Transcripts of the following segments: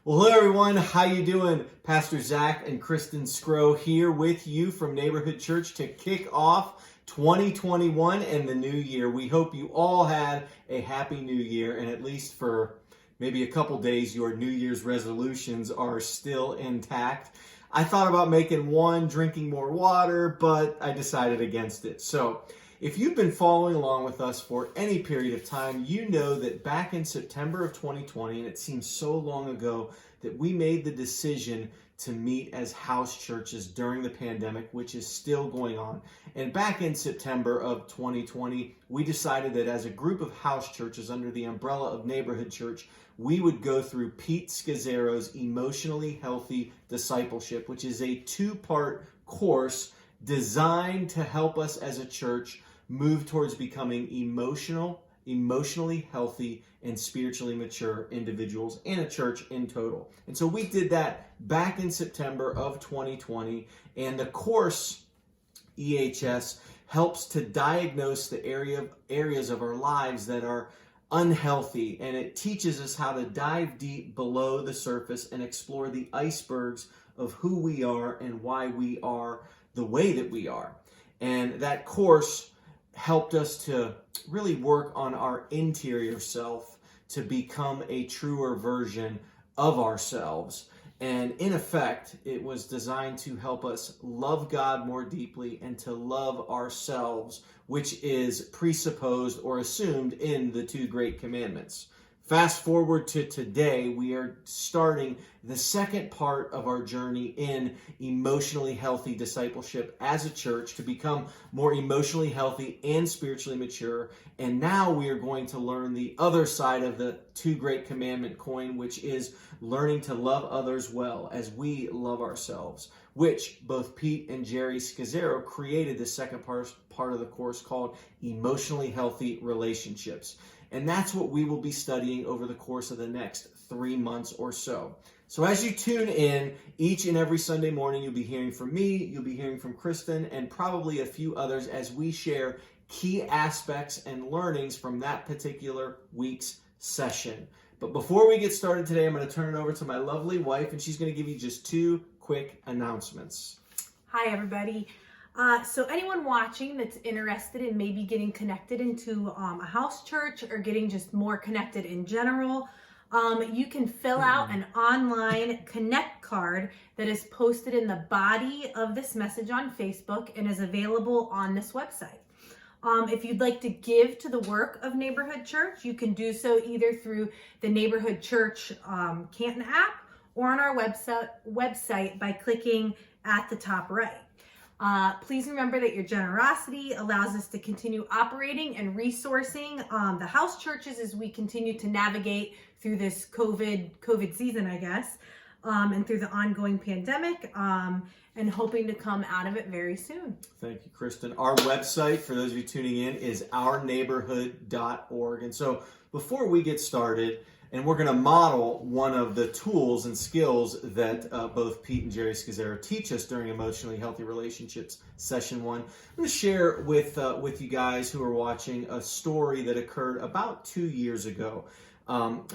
Well, hello everyone. How you doing? Pastor Zac and Kristin Sgro here with you from Neighborhood Church to kick off 2021 and the new year. We hope you all had a happy new year, and at least for maybe a couple days, your New Year's resolutions are still intact. I thought about making one, drinking more water, but I decided against it. So if you've been following along with us for any period of time, you know that back in September of 2020, and it seems so long ago, that we made the decision to meet as house churches during the pandemic, which is still going on. And back in September of 2020, we decided that as a group of house churches under the umbrella of Neighborhood Church, we would go through Pete Sgro's Emotionally Healthy Discipleship, which is a two-part course designed to help us as a church move towards becoming emotionally healthy and spiritually mature individuals and a church in total. And so we did that back in September of 2020, and the course EHS helps to diagnose the areas of our lives that are unhealthy, and it teaches us how to dive deep below the surface and explore the icebergs of who we are and why we are the way that we are. And that course helped us to really work on our interior self to become a truer version of ourselves. And in effect, it was designed to help us love God more deeply and to love ourselves, which is presupposed or assumed in the two great commandments. Fast forward to today, we are starting the second part of our journey in emotionally healthy discipleship as a church to become more emotionally healthy and spiritually mature. And now we are going to learn the other side of the two great commandment coin, which is learning to love others well as we love ourselves, which both Pete and Jerry Sgro created the second part of the course called Emotionally Healthy Relationships. And that's what we will be studying over the course of the next 3 months or so. So as you tune in each and every Sunday morning, you'll be hearing from me, you'll be hearing from Kristin, and probably a few others as we share key aspects and learnings from that particular week's session. But before we get started today, I'm going to turn it over to my lovely wife, and she's going to give you just two quick announcements. Hi, everybody. So anyone watching that's interested in maybe getting connected into a house church or getting just more connected in general, you can fill out an online connect card that is posted in the body of this message on Facebook and is available on this website. If you'd like to give to the work of Neighborhood Church, you can do so either through the Neighborhood Church Canton app or on our website by clicking at the top right. Please remember that your generosity allows us to continue operating and resourcing the house churches as we continue to navigate through this COVID season, I guess, and through the ongoing pandemic, and hoping to come out of it very soon. Thank you, Kristin. Our website, for those of you tuning in, is ourneighborhood.org. And so before we get started, and we're going to model one of the tools and skills that both Pete and Jerry Sgro teach us during Emotionally Healthy Relationships Session 1. I'm going to share with you guys who are watching a story that occurred about 2 years ago.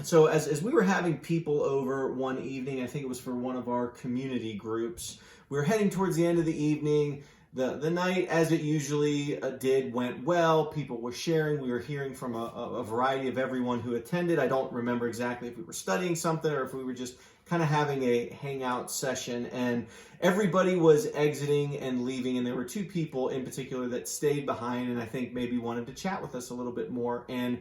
So as we were having people over one evening, I think it was for one of our community groups, we were heading towards the end of the evening. The night, as it usually did, went well. People were sharing. We were hearing from a variety of everyone who attended. I don't remember exactly if we were studying something or if we were just kind of having a hangout session. And everybody was exiting and leaving. And there were two people in particular that stayed behind and I think maybe wanted to chat with us a little bit more. And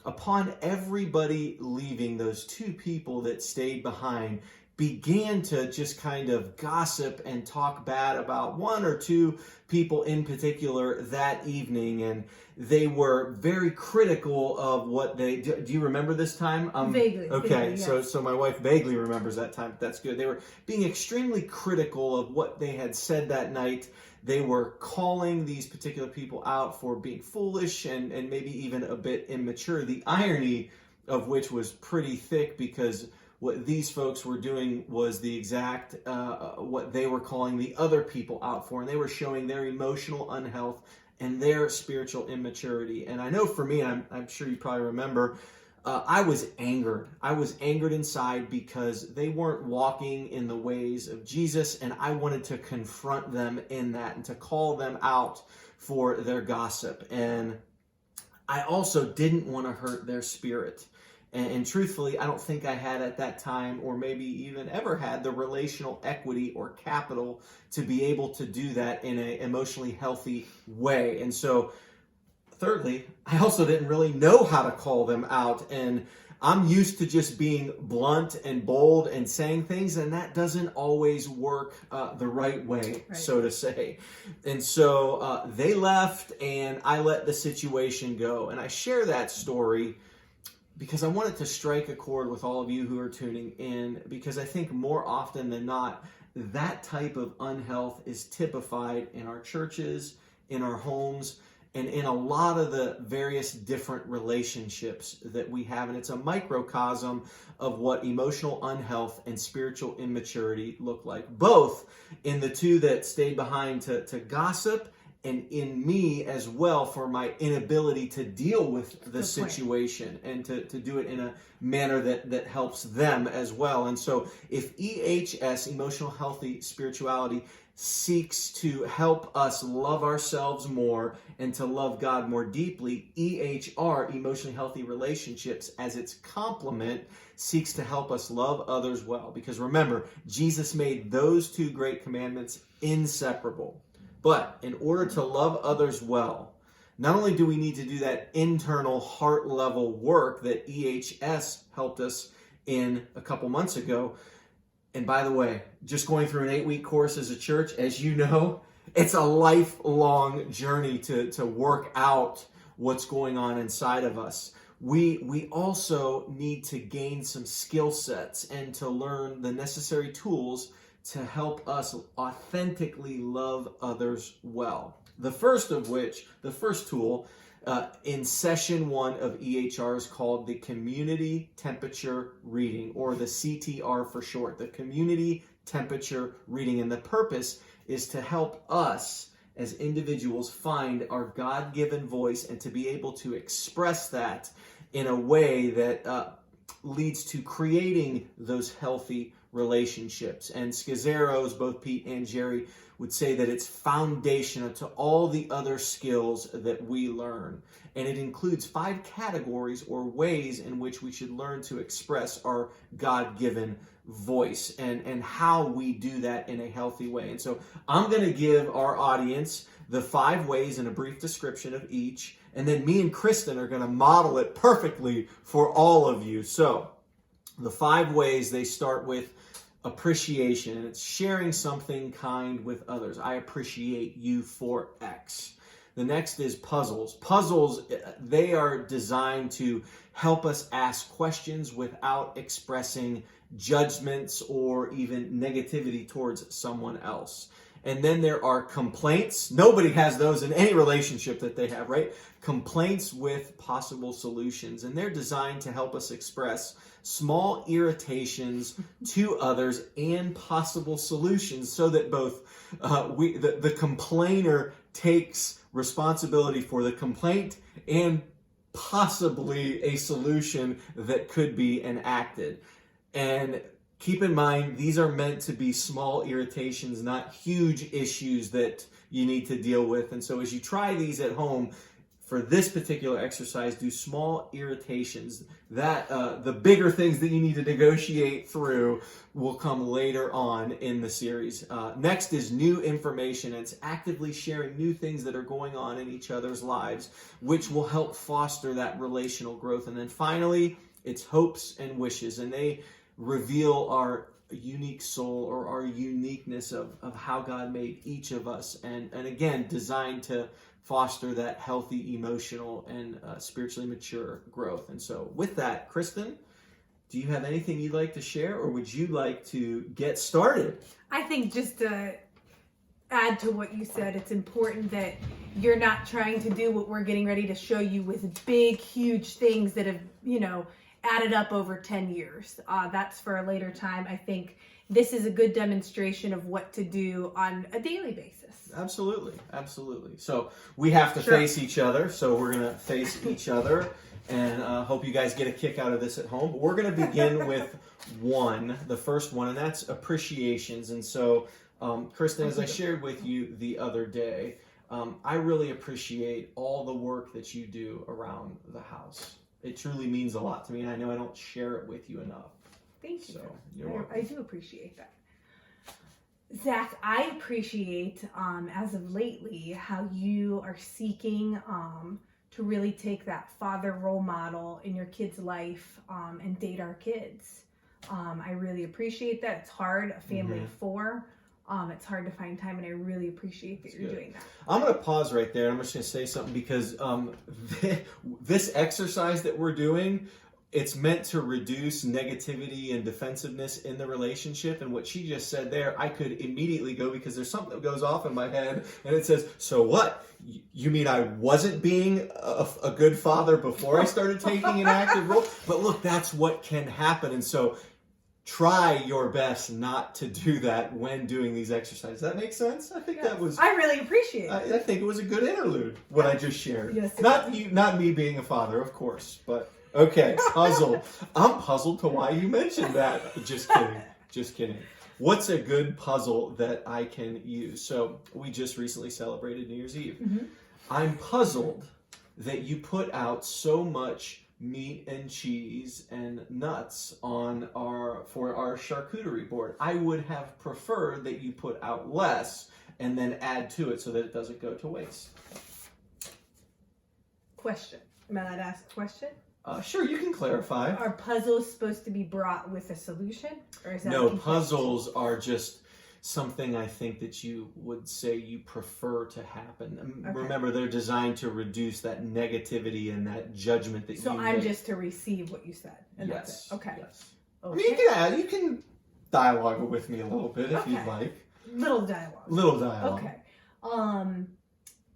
upon everybody leaving, those two people that stayed behind began to just kind of gossip and talk bad about one or two people in particular that evening. And they were very critical of what they do. Do you remember this time? Vaguely. Okay, vaguely, yes. So my wife vaguely remembers that time. That's good. They were being extremely critical of what they had said that night. They were calling these particular people out for being foolish and maybe even a bit immature. The irony of which was pretty thick, because what these folks were doing was the exact what they were calling the other people out for, and they were showing their emotional unhealth and their spiritual immaturity. And I know for me, I'm sure you probably remember, I was angered. I was angered inside because they weren't walking in the ways of Jesus, and I wanted to confront them in that and to call them out for their gossip. And I also didn't want to hurt their spirit. And truthfully, I don't think I had at that time, or maybe even ever had, the relational equity or capital to be able to do that in an emotionally healthy way. And so, thirdly, I also didn't really know how to call them out. And I'm used to just being blunt and bold and saying things, and that doesn't always work the right way, so to say. And so they left, and I let the situation go. And I share that story because I wanted to strike a chord with all of you who are tuning in, because I think more often than not, that type of unhealth is typified in our churches, in our homes, and in a lot of the various different relationships that we have. And it's a microcosm of what emotional unhealth and spiritual immaturity look like, both in the two that stayed behind to gossip, and in me as well for my inability to deal with the situation and to do it in a manner that helps them as well. And so if EHS, emotional healthy spirituality, seeks to help us love ourselves more and to love God more deeply, EHR, emotionally healthy relationships, as its complement, seeks to help us love others well. Because remember, Jesus made those two great commandments inseparable. But in order to love others well, not only do we need to do that internal heart level work that EHS helped us in a couple months ago. And by the way, just going through an 8-week course as a church, as you know, it's a lifelong journey to work out what's going on inside of us. We also need to gain some skill sets and to learn the necessary tools to help us authentically love others well. The first of which, the first tool in session 1 of EHR is called the Community Temperature Reading, or the CTR for short, the Community Temperature Reading. And the purpose is to help us as individuals find our God-given voice and to be able to express that in a way that leads to creating those healthy relationships. And Sgzeros, both Pete and Jerry, would say that it's foundational to all the other skills that we learn. And it includes 5 categories or ways in which we should learn to express our God-given voice and how we do that in a healthy way. And so I'm going to give our audience the 5 ways and a brief description of each. And then me and Kristin are going to model it perfectly for all of you. So the 5 ways, they start with appreciation, and it's sharing something kind with others. I appreciate you for X. The next is puzzles. Puzzles, they are designed to help us ask questions without expressing judgments or even negativity towards someone else. And then there are complaints. Nobody has those in any relationship that they have, right? Complaints with possible solutions. And they're designed to help us express small irritations to others and possible solutions, so that both the complainer takes responsibility for the complaint and possibly a solution that could be enacted. And keep in mind, these are meant to be small irritations, not huge issues that you need to deal with. And so as you try these at home, for this particular exercise, do small irritations. That the bigger things that you need to negotiate through will come later on in the series. Next is new information. It's actively sharing new things that are going on in each other's lives, which will help foster that relational growth. And then finally, it's hopes and wishes, and they reveal our unique soul, or our uniqueness of how God made each of us, and again, designed to foster that healthy, emotional, and spiritually mature growth. And so with that, Kristin, do you have anything you'd like to share, or would you like to get started? I think just to add to what you said, it's important that you're not trying to do what we're getting ready to show you with big, huge things that have, added up over 10 years. That's for a later time. I think this is a good demonstration of what to do on a daily basis. Absolutely. So we have to face each other. So we're going to face each other. and hope you guys get a kick out of this at home. But we're going to begin with the first one, and that's appreciations. And so, Kristin, as I shared with you the other day, I really appreciate all the work that you do around the house. It truly means a lot to me, and I know I don't share it with you enough. Thank you. So, you're welcome. I do appreciate that. Zach, I appreciate, as of lately, how you are seeking to really take that father role model in your kid's life and date our kids. I really appreciate that. It's hard, a family of four. It's hard to find time, and I really appreciate that you're doing that. I'm going to pause right there. I'm just going to say something because this exercise that we're doing, it's meant to reduce negativity and defensiveness in the relationship. And what she just said there, I could immediately go, because there's something that goes off in my head and it says, so what? You mean I wasn't being a good father before I started taking an active role? But look, that's what can happen. And so try your best not to do that when doing these exercises. Does that make sense? I think that was... I really appreciate it. I think it was a good interlude, what I just shared. Yes, not me being a father, of course, but... Okay, puzzle. I'm puzzled to why you mentioned that. Just kidding. Just kidding. What's a good puzzle that I can use? So we just recently celebrated New Year's Eve. Mm-hmm. I'm puzzled that you put out so much meat and cheese and nuts for our charcuterie board. I would have preferred that you put out less and then add to it so that it doesn't go to waste. Question. Am I allowed to ask a question? Sure, you can clarify. Are puzzles supposed to be brought with a solution? Or is that no, puzzles are just something I think that you would say you prefer to happen. Okay. Remember, they're designed to reduce that negativity and that judgment that So I'm just to receive what you said. And yes. That's it. Okay. Yes. Okay. I mean, you can dialogue with me a little bit if you'd like. Little dialogue. Little dialogue. Okay.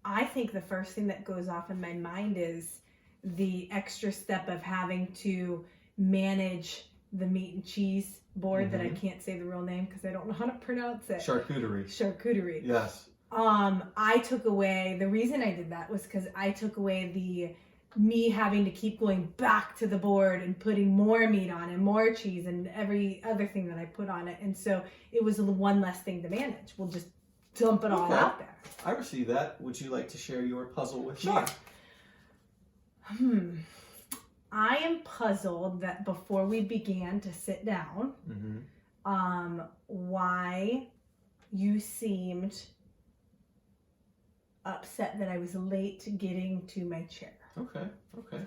I think the first thing that goes off in my mind is the extra step of having to manage the meat and cheese board that I can't say the real name because I don't know how to pronounce it. Charcuterie. Yes. I took away, the reason I did that was because I took away me having to keep going back to the board and putting more meat on and more cheese and every other thing that I put on it. And so it was one less thing to manage. We'll just dump it all out there. I receive that. Would you like to share your puzzle with me? Sure. I am puzzled that before we began to sit down, why you seemed upset that I was late getting to my chair. Okay,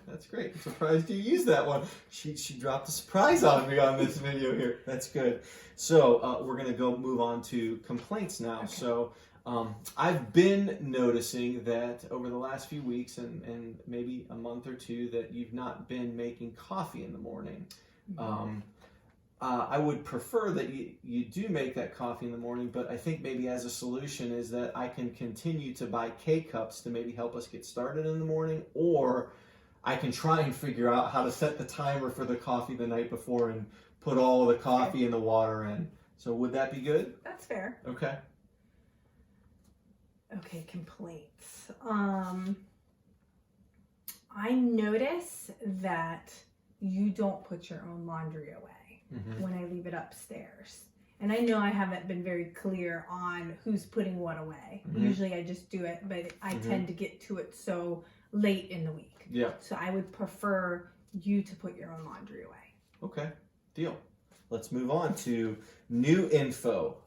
that's great. I'm surprised you used that one. She dropped a surprise on me on this video here. That's good. So we're gonna move on to complaints now. Okay. So I've been noticing that over the last few weeks and maybe a month or two that you've not been making coffee in the morning. Mm-hmm. I would prefer that you do make that coffee in the morning, but I think maybe as a solution is that I can continue to buy K-Cups to maybe help us get started in the morning, or I can try and figure out how to set the timer for the coffee the night before and put all the coffee and the water in. So would that be good? That's fair. Okay. Okay, complaints. I notice that you don't put your own laundry away when I leave it upstairs. And I know I haven't been very clear on who's putting what away. Usually I just do it, but I tend to get to it so late in the week. Yeah. So I would prefer you to put your own laundry away. Okay, deal. Let's move on to new info.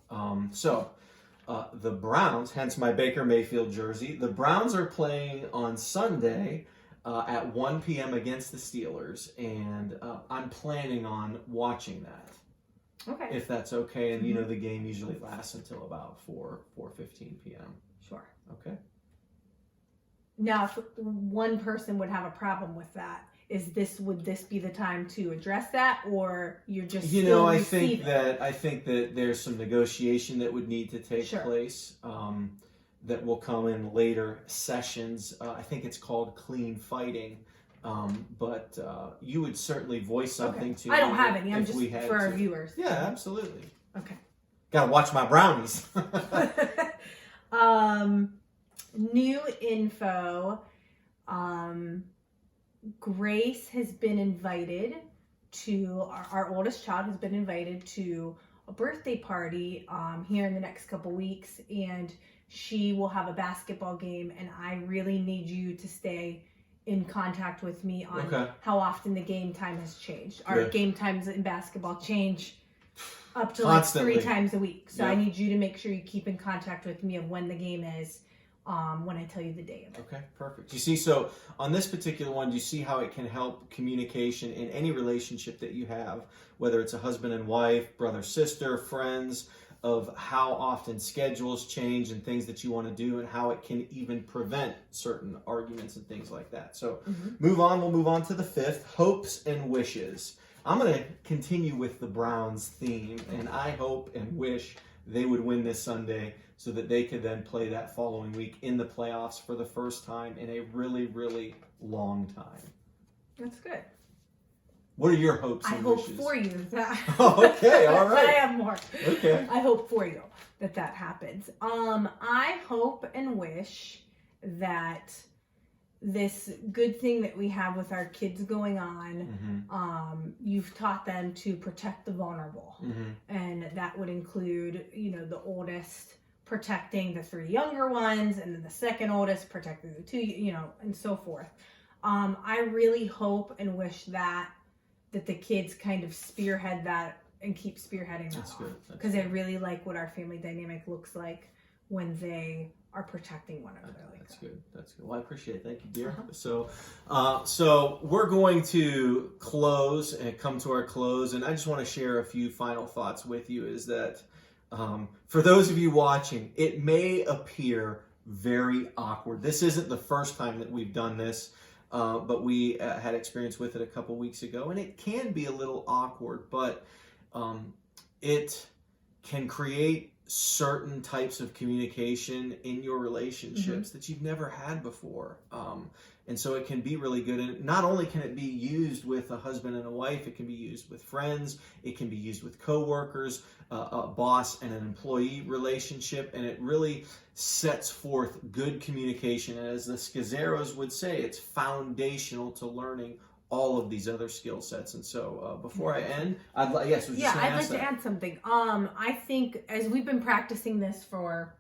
The Browns, hence my Baker Mayfield jersey, the Browns are playing on Sunday at 1 p.m. against the Steelers, and I'm planning on watching that. Okay. If that's okay, and you know the game usually lasts until about 4:15 p.m. Sure. Okay. Now, if one person would have a problem with that, would this be the time to address that, or you're just I think that there's some negotiation that would need to take place that will come in later sessions. I think it's called clean fighting, but you would certainly voice something to. I don't have any. I'm just for our viewers. Yeah, absolutely. Okay. Gotta watch my brownies. New info. Grace has been invited to, our oldest child has been invited to a birthday party here in the next couple weeks, and she will have a basketball game, and I really need you to stay in contact with me on how often the game time has changed. Our game times in basketball change up to Constantly. like 3 times a week. So I need you to make sure you keep in contact with me of when the game is when I tell you the day of it. Okay, perfect. You see, so on this particular one, you see how it can help communication in any relationship that you have, whether it's a husband and wife, brother, sister, friends, of how often schedules change and things that you want to do, and how it can even prevent certain arguments and things like that. So we'll move on to the 5th, hopes and wishes. I'm going to continue with the Browns theme, and I hope and wish they would win this Sunday so that they could then play that following week in the playoffs for the first time in a really, really long time. That's good. What are your hopes and wishes? I hope for you that. Oh, okay, all right. I have more. Okay. I hope for you that happens. I hope and wish that this good thing that we have with our kids going on, you've taught them to protect the vulnerable. And that would include, the oldest protecting the 3 younger ones, and then the second oldest protecting the 2, and so forth. I really hope and wish that the kids kind of spearhead that and keep spearheading that. That's good. Because I really like what our family dynamic looks like when they are protecting one another. That's good. That's good. Well, I appreciate it. Thank you, dear. So we're going to close and come to our close, and I just want to share a few final thoughts with you. Is that for those of you watching, it may appear very awkward. This isn't the first time that we've done this. But we had experience with it a couple weeks ago, and it can be a little awkward, but it can create certain types of communication in your relationships that you've never had before. And so it can be really good. And not only can it be used with a husband and a wife, it can be used with friends, it can be used with coworkers, a boss and an employee relationship, and it really sets forth good communication. And as the Sgzeros would say, it's foundational to learning all of these other skill sets. And so before I end, I'd like to add something. I think as we've been practicing this for,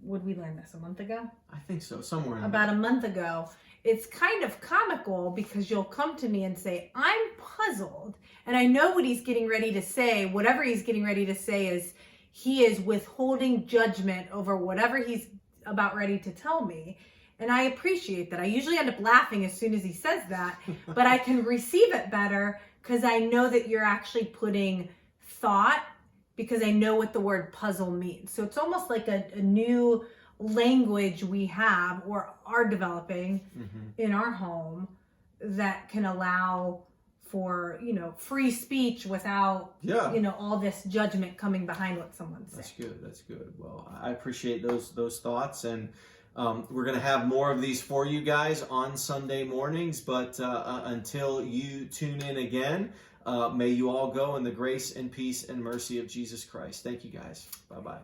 would we learn this a month ago? I think so, somewhere in about a month ago. It's kind of comical because you'll come to me and say, I'm puzzled. And I know what he's getting ready to say. Whatever he's getting ready to say is he is withholding judgment over whatever he's about ready to tell me. And I appreciate that. I usually end up laughing as soon as he says that, but I can receive it better because I know that you're actually putting thought, because I know what the word puzzle means. So it's almost like a new language we have or are developing in our home that can allow for, free speech without, all this judgment coming behind what someone says. That's good. Well, I appreciate those thoughts, and we're going to have more of these for you guys on Sunday mornings, but until you tune in again, may you all go in the grace and peace and mercy of Jesus Christ. Thank you guys. Bye-bye.